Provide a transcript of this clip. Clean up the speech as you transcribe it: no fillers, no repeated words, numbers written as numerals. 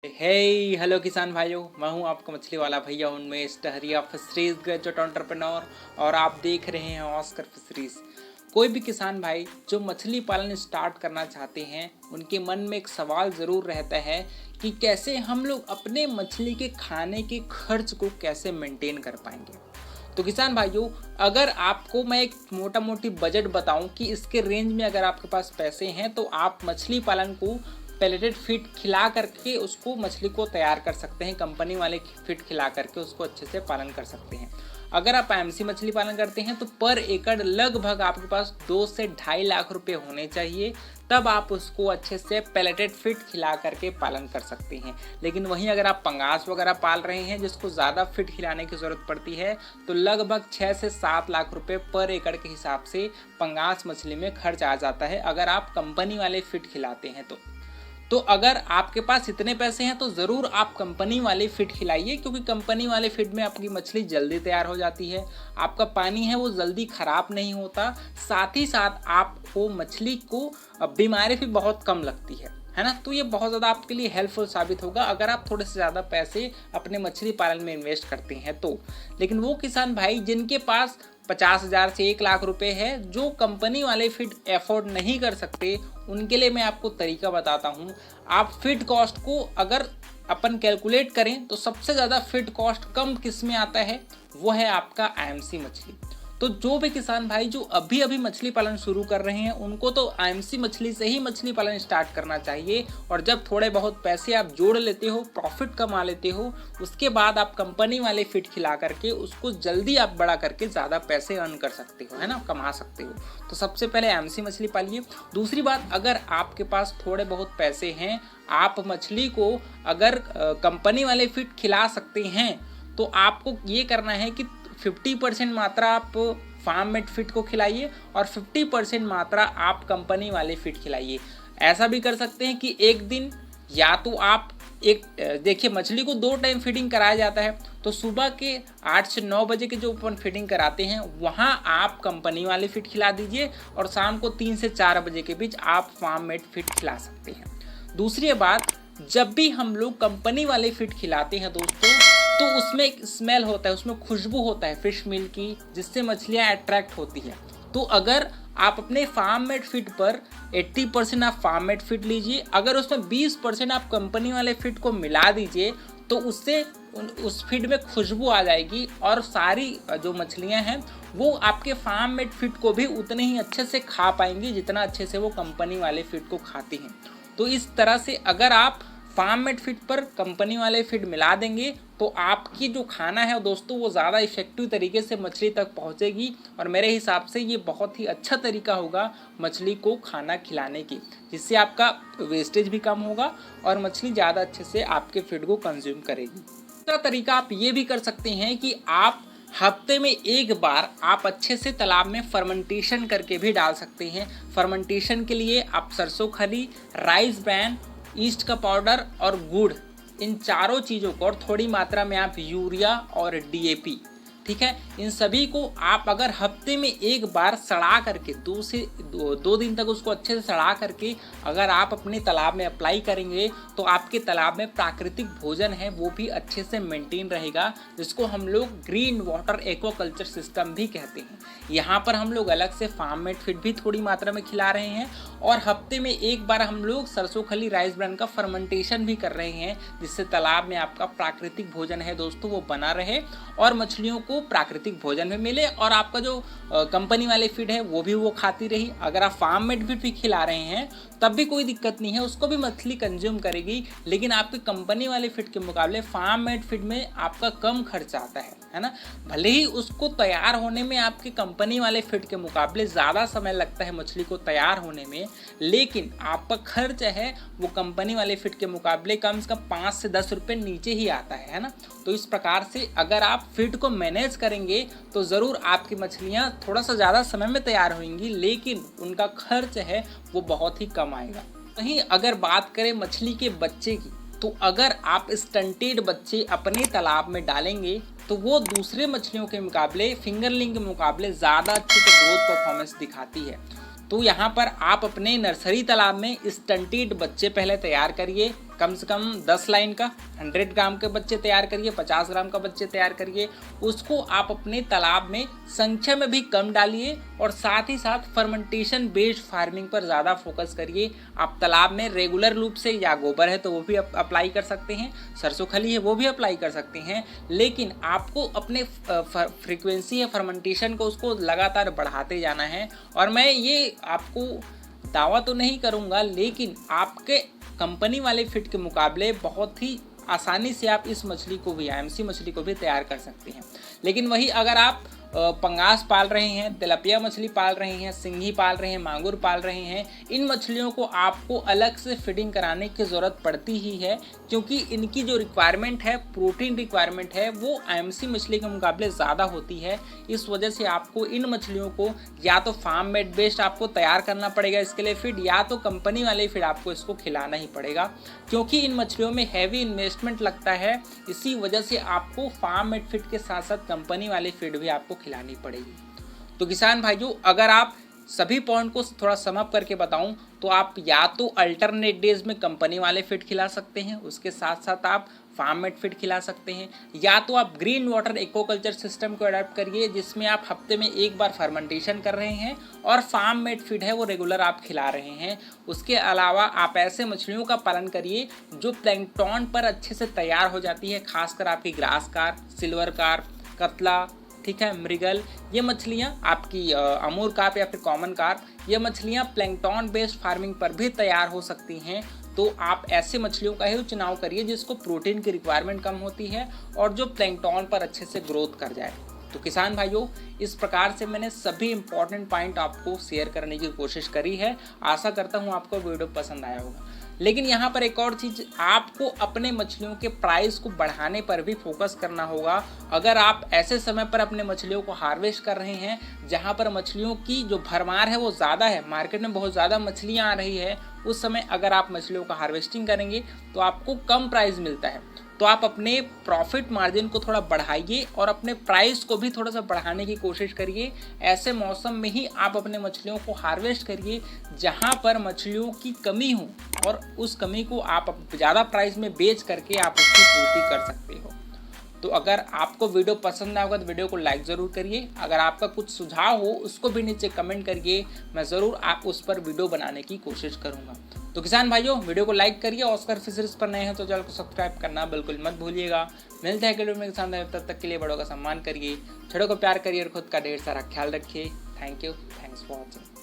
Hello किसान भाइयों, मैं हूं आपका मछली वाला भैया उनमें टहरिया फिशरीज ग्रेजुएट एंटरप्रेन्योर और आप देख रहे हैं ऑस्कर फिशरीज। कोई भी किसान भाई जो मछली पालन स्टार्ट करना चाहते हैं उनके मन में एक सवाल ज़रूर रहता है कि कैसे हम लोग अपने मछली के खाने के खर्च को कैसे मेंटेन कर पाएंगे। तो किसान भाइयों, अगर आपको मैं एक मोटा मोटी बजट बताऊं कि इसके रेंज में अगर आपके पास पैसे हैं तो आप मछली पालन को पेलेटेड फीड खिला करके उसको मछली को तैयार कर सकते हैं। कंपनी वाले फीड खिला करके उसको अच्छे से पालन कर सकते हैं। अगर आप आईएमसी मछली पालन करते हैं तो पर एकड़ लगभग आपके पास 2 से 2.5 लाख रुपए होने चाहिए, तब आप उसको अच्छे से पेलेटेड फीड खिला करके पालन कर सकते हैं। लेकिन वहीं अगर आप पंगास वगैरह पाल रहे हैं जिसको ज़्यादा फीड खिलाने की ज़रूरत पड़ती है तो लगभग 6 से 7 लाख रुपए पर एकड़ के हिसाब से पंगास मछली में खर्च आ जाता है अगर आप कंपनी वाले फीड खिलाते हैं तो अगर आपके पास इतने पैसे हैं तो ज़रूर आप कंपनी वाले फीड खिलाइए, क्योंकि कंपनी वाले फीड में आपकी मछली जल्दी तैयार हो जाती है, आपका पानी है वो जल्दी ख़राब नहीं होता, साथ ही साथ आपको मछली को बीमारी भी बहुत कम लगती है ना। तो ये बहुत ज़्यादा आपके लिए हेल्पफुल साबित होगा अगर आप थोड़े से ज़्यादा पैसे अपने मछली पालन में इन्वेस्ट करते हैं तो। लेकिन वो किसान भाई जिनके पास 50,000 से 1 लाख रुपए है, जो कंपनी वाले फीड अफोर्ड नहीं कर सकते, उनके लिए मैं आपको तरीका बताता हूँ। आप फीड कॉस्ट को अगर अपन कैलकुलेट करें तो सबसे ज़्यादा फीड कॉस्ट कम किस में आता है, वो है आपका आईएमसी मछली। तो जो भी किसान भाई जो अभी अभी मछली पालन शुरू कर रहे हैं उनको तो आईएमसी मछली से ही मछली पालन स्टार्ट करना चाहिए। और जब थोड़े बहुत पैसे आप जोड़ लेते हो, प्रॉफिट कमा लेते हो, उसके बाद आप कंपनी वाले फीड खिला करके उसको जल्दी आप बड़ा करके ज़्यादा पैसे अर्न कर सकते हो, है ना, कमा सकते हो। तो सबसे पहले आईएमसी मछली पालिए। दूसरी बात, अगर आपके पास थोड़े बहुत पैसे हैं, आप मछली को अगर कंपनी वाले फीड खिला सकते हैं तो आपको ये करना है कि 50% मात्रा आप फार्म मेड फीड को खिलाइए और 50% मात्रा आप कंपनी वाले फीड खिलाइए। ऐसा भी कर सकते हैं कि एक दिन या तो आप देखिए मछली को 2 टाइम फीडिंग कराया जाता है, तो सुबह के 8 से 9 बजे के जो अपन फीडिंग कराते हैं वहाँ आप कंपनी वाले फीड खिला दीजिए और शाम को 3 से 4 बजे के बीच आप फार्म मेड फीड खिला सकते हैं। दूसरी बात, जब भी हम लोग कंपनी वाले फीड खिलाते हैं दोस्तों तो उसमें एक स्मेल होता है, उसमें खुशबू होता है फिश मील की, जिससे मछलियाँ अट्रैक्ट होती हैं। तो अगर आप अपने फार्म मेड फीड पर 80% आप फार्म मेड फीड लीजिए, अगर उसमें 20% आप कंपनी वाले फीड को मिला दीजिए तो उससे उस फीड में खुशबू आ जाएगी और सारी जो मछलियाँ हैं वो आपके फार्म मेड फीड को भी उतने ही अच्छे से खा पाएंगी जितना अच्छे से वो कंपनी वाले फीड को खाती हैं। तो इस तरह से अगर आप फार्म मेड फीड पर कंपनी वाले फीड मिला देंगे तो आपकी जो खाना है दोस्तों वो ज़्यादा इफेक्टिव तरीके से मछली तक पहुंचेगी और मेरे हिसाब से ये बहुत ही अच्छा तरीका होगा मछली को खाना खिलाने की, जिससे आपका वेस्टेज भी कम होगा और मछली ज़्यादा अच्छे से आपके फीड को कंज्यूम करेगी। दूसरा तरीका आप ये भी कर सकते हैं कि आप हफ्ते में एक बार आप अच्छे से तालाब में फर्मेंटेशन करके भी डाल सकते हैं। फर्मेंटेशन के लिए आप सरसों खली, राइस ब्रैन, ईस्ट का पाउडर और गुड़, इन चारों चीज़ों को और थोड़ी मात्रा में आप यूरिया और डीएपी, ठीक है, इन सभी को आप अगर हफ्ते में एक बार सड़ा करके 2 दिन तक उसको अच्छे से सड़ा करके अगर आप अपने तालाब में अप्लाई करेंगे तो आपके तालाब में प्राकृतिक भोजन है वो भी अच्छे से मेंटेन रहेगा, जिसको हम लोग ग्रीन वाटर एक्वाकल्चर सिस्टम भी कहते हैं। यहाँ पर हम लोग अलग से फार्म मेड फीड भी थोड़ी मात्रा में खिला रहे हैं और हफ्ते में एक बार हम लोग सरसों खली, राइस ब्रान का फर्मेंटेशन भी कर रहे हैं, जिससे तालाब में आपका प्राकृतिक भोजन है दोस्तों वो बना रहे और मछलियों को प्राकृतिक भोजन भी मिले और आपका जो कंपनी वाले फीड है वो भी वो खाती रही। अगर आप फार्म मेड फीड भी खिला रहे हैं तब भी कोई दिक्कत नहीं है, उसको भी मछली कंज्यूम करेगी, लेकिन आपके कंपनी वाले फीड के मुकाबले फार्म मेड फीड में आपका कम खर्च आता है ना। भले ही उसको तैयार होने में आपके कंपनी वाले फीड के मुकाबले ज़्यादा समय लगता है मछली को तैयार होने में, लेकिन आपका खर्च है वो कंपनी वाले फीड के मुकाबले कम से कम 5 से 10 रुपये नीचे ही आता है ना। तो इस प्रकार से अगर आप फीड को मैनेज करेंगे तो ज़रूर आपकी मछलियाँ थोड़ा सा ज़्यादा समय में तैयार होंगी, लेकिन उनका खर्च है वो बहुत ही कम आएगा। वहीं अगर बात करें मछली के बच्चे की, तो अगर आप स्टंटेड बच्चे अपने तालाब में डालेंगे तो वो दूसरे मछलियों के मुकाबले, फिंगरलिंग के मुकाबले ज़्यादा अच्छे से ग्रोथ परफॉर्मेंस दिखाती है। तो यहाँ पर आप अपने नर्सरी तालाब में स्टंटेड बच्चे पहले तैयार करिए, कम से कम 10 लाइन का 100 ग्राम के बच्चे तैयार करिए, 50 ग्राम का बच्चे तैयार करिए। उसको आप अपने तालाब में संख्या में भी कम डालिए और साथ ही साथ फर्मेंटेशन बेस्ड फार्मिंग पर ज़्यादा फोकस करिए। आप तालाब में रेगुलर रूप से, या गोबर है तो वो भी अप्लाई कर सकते हैं, सरसों खली है वो भी अप्लाई कर सकते हैं, लेकिन आपको अपने फ्रीक्वेंसी या फर्मेंटेशन को उसको लगातार बढ़ाते जाना है। और मैं ये आपको दावा तो नहीं करूँगा, लेकिन आपके कंपनी वाले फीड के मुकाबले बहुत ही आसानी से आप इस मछली को भी, आईएमसी मछली को भी तैयार कर सकते हैं। लेकिन वही अगर आप पंगास पाल रहे हैं, तिलपिया मछली पाल रहे हैं, सिंघी पाल रहे हैं, मांगुर पाल रहे हैं, इन मछलियों को आपको अलग से फीडिंग कराने की ज़रूरत पड़ती ही है, क्योंकि इनकी जो रिक्वायरमेंट है, प्रोटीन रिक्वायरमेंट है, वो आईएमसी मछली के मुकाबले ज़्यादा होती है। इस वजह से आपको इन मछलियों को या तो फार्म मेड बेस्ड आपको तैयार करना पड़ेगा इसके लिए फीड, या तो कंपनी वाले फीड आपको इसको खिलाना ही पड़ेगा, क्योंकि इन मछलियों में हैवी इन्वेस्टमेंट लगता है। इसी वजह से आपको फार्म मेड फीड के साथ साथ कंपनी वाले फीड भी आपको खिलानी पड़ेगी। तो किसान भाइयों, अगर आप सभी पॉइंट को थोड़ा सम अप करके बताऊं तो आप या तो अल्टरनेट डेज में कंपनी वाले फीड खिला सकते हैं, उसके साथ साथ आप फार्म मेड फीड खिला सकते हैं, या तो आप ग्रीन वाटर एक्वाकल्चर सिस्टम को अडॉप्ट करिए, जिसमें आप हफ्ते में एक बार फर्मेंटेशन कर रहे हैं और फार्म मेड फीड है वो रेगुलर आप खिला रहे हैं। उसके अलावा आप ऐसे मछलियों का पालन करिए जो प्लैंकटन पर अच्छे से तैयार हो जाती है, खासकर आपकी ग्रास कार्प, सिल्वर कार्प, कतला, ठीक है, मृगल, ये मछलियाँ आपकी अमूर कार्प या फिर कॉमन कार्प, ये मछलियाँ प्लैंकटन बेस्ड फार्मिंग पर भी तैयार हो सकती हैं। तो आप ऐसे मछलियों का ही चुनाव करिए जिसको प्रोटीन की रिक्वायरमेंट कम होती है और जो प्लैंकटन पर अच्छे से ग्रोथ कर जाए। तो किसान भाइयों, इस प्रकार से मैंने सभी इंपॉर्टेंट पॉइंट आपको शेयर करने की कोशिश करी है। आशा करता हूँ आपको वीडियो पसंद आया होगा। लेकिन यहाँ पर एक और चीज़, आपको अपने मछलियों के प्राइस को बढ़ाने पर भी फोकस करना होगा। अगर आप ऐसे समय पर अपने मछलियों को हार्वेस्ट कर रहे हैं जहाँ पर मछलियों की जो भरमार है वो ज़्यादा है, मार्केट में बहुत ज़्यादा मछलियाँ आ रही है, उस समय अगर आप मछलियों का हार्वेस्टिंग करेंगे तो आपको कम प्राइस मिलता है। तो आप अपने प्रॉफिट मार्जिन को थोड़ा बढ़ाइए और अपने प्राइस को भी थोड़ा सा बढ़ाने की कोशिश करिए। ऐसे मौसम में ही आप अपने मछलियों को हार्वेस्ट करिए जहां पर मछलियों की कमी हो, और उस कमी को आप ज़्यादा प्राइस में बेच करके आप उसकी पूर्ति कर सकते हो। तो अगर आपको वीडियो पसंद आया होगा तो वीडियो को लाइक ज़रूर करिए। अगर आपका कुछ सुझाव हो उसको भी नीचे कमेंट करिए, मैं ज़रूर आप उस पर वीडियो बनाने की कोशिश करूँगा। तो किसान भाइयों, वीडियो को लाइक करिए, ऑस्कर फिशरीज पर नए हैं तो चैनल को सब्सक्राइब करना बिल्कुल मत भूलिएगा। मिलते हैं अगले वीडियो में किसान भाइयों, तब तक के लिए बड़ों का सम्मान करिए, छोटों को प्यार करिए और खुद का ढेर सारा ख्याल रखिए। Thank you, thanks for watching.